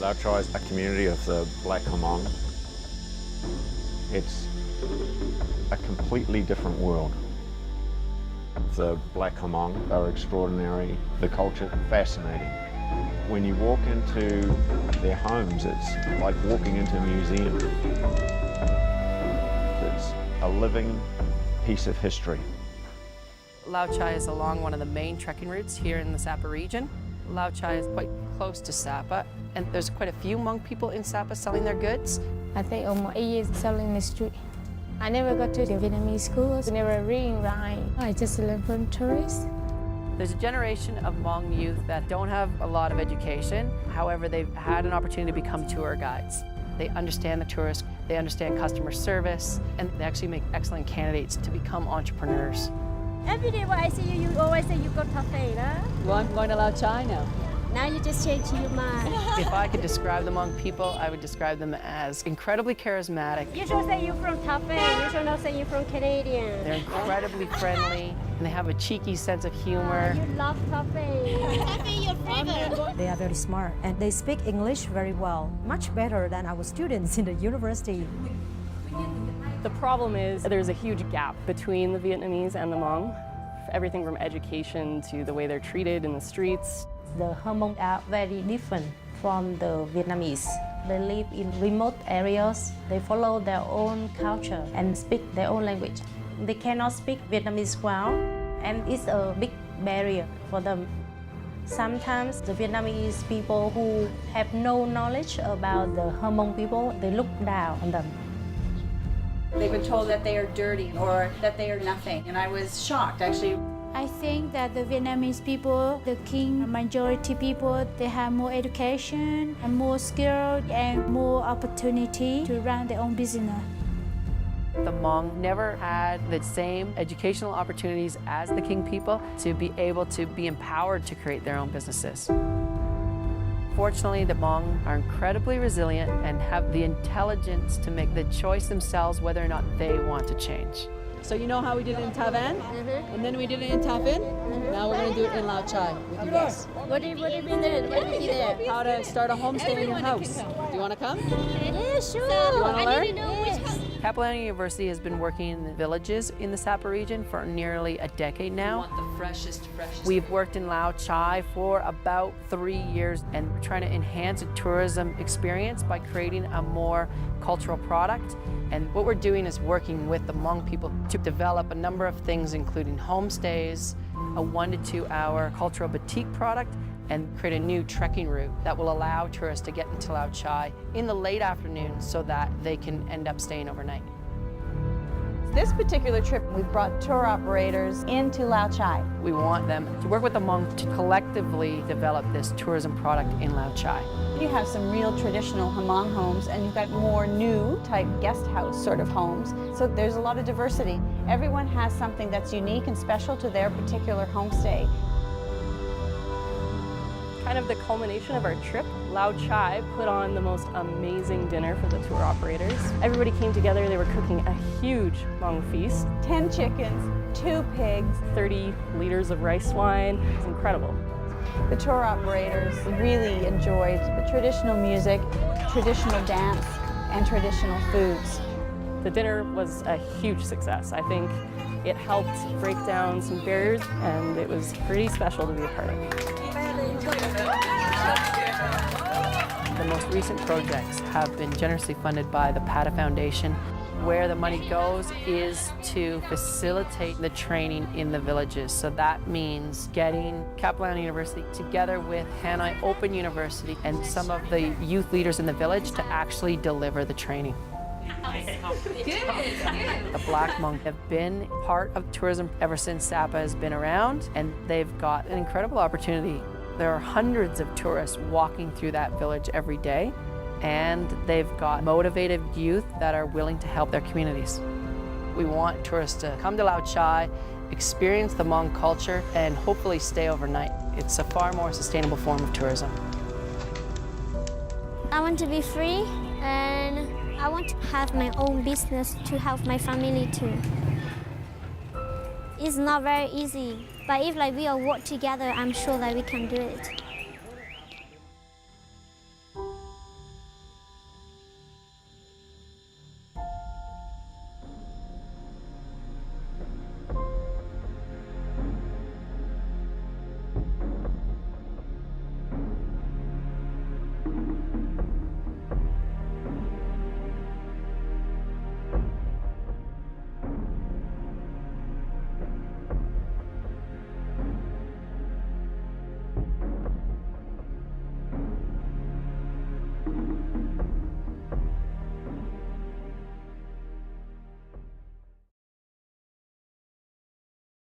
Lao Chai is a community of the Black Hmong. It's a completely different world. The Black Hmong are extraordinary, the culture fascinating. When you walk into their homes, it's like walking into a museum. It's a living piece of history. Lao Chai is along one of the main trekking routes here in the Sapa region. Lao Chai is quite close to Sapa, and there's quite a few Hmong people in Sapa selling their goods. I think almost 8 years selling in the street. I never got to the Vietnamese school, I never read and write. I just learn from tourists. There's a generation of Hmong youth that don't have a lot of education. However, they've had an opportunity to become tour guides. They understand the tourists, they understand customer service, and they actually make excellent candidates to become entrepreneurs. Every day when I see you, you always say you go cafe, huh? Well, I'm going to Lao Chai now. Now you just change your mind. If I could describe the Hmong people, I would describe them as incredibly charismatic. You should say you're from Taipei. You should not say you're from Canadian. They're incredibly friendly, and they have a cheeky sense of humor. You love Taipei. Taipei your favorite. They are very smart and they speak English very well, much better than our students in the university. The problem is there's a huge gap between the Vietnamese and the Hmong. Everything from education to the way they're treated in the streets. The Hmong are very different from the Vietnamese. They live in remote areas. They follow their own culture and speak their own language. They cannot speak Vietnamese well, and it's a big barrier for them. Sometimes the Vietnamese people who have no knowledge about the Hmong people, they look down on them. They've been told that they are dirty or that they are nothing, and I was shocked actually. I think that the Vietnamese people, the king majority people, they have more education and more skill and more opportunity to run their own business. The Hmong never had the same educational opportunities as the King people to be able to be empowered to create their own businesses. Fortunately, the Hmong are incredibly resilient and have the intelligence to make the choice themselves whether or not they want to change. So you know how we did it in Ta Van? And then we did it in Ta Phin? Now we're going to do it in Lao Chai with you guys. What do you mean there? What do you there? How to start a homestay in your house. Do you want to come? Yeah, sure. You want to learn? Yes. Capilano University has been working in the villages in the Sapa region for nearly a decade now. We've worked in Lao Chai for about 3 years, and we're trying to enhance a tourism experience by creating a more cultural product. And what we're doing is working with the Hmong people to develop a number of things, including homestays, a 1 to 2 hour cultural boutique product, and create a new trekking route that will allow tourists to get into Lao Chai in the late afternoon so that they can end up staying overnight. This particular trip, we brought tour operators into Lao Chai. We want them to work with the Hmong to collectively develop this tourism product in Lao Chai. You have some real traditional Hmong homes, and you've got more new type guest house sort of homes. So there's a lot of diversity. Everyone has something that's unique and special to their particular homestay. Kind of the culmination of our trip, Lao Chai put on the most amazing dinner for the tour operators. Everybody came together, they were cooking a huge Hmong feast. 10 chickens, 2 pigs, 30 liters of rice wine. It was incredible. The tour operators really enjoyed the traditional music, traditional dance, and traditional foods. The dinner was a huge success. I think it helped break down some barriers, and it was pretty special to be a part of. The most recent projects have been generously funded by the PATA Foundation. Where the money goes is to facilitate the training in the villages. So that means getting Capilano University together with Hanoi Open University and some of the youth leaders in the village to actually deliver the training. The Black Hmong have been part of tourism ever since Sapa has been around, and they've got an incredible opportunity. There are hundreds of tourists walking through that village every day, and they've got motivated youth that are willing to help their communities. We want tourists to come to Lao Chai, experience the Hmong culture, and hopefully stay overnight. It's a far more sustainable form of tourism. I want to be free, and I want to have my own business to help my family too. It's not very easy, but if we all work together, I'm sure that we can do it.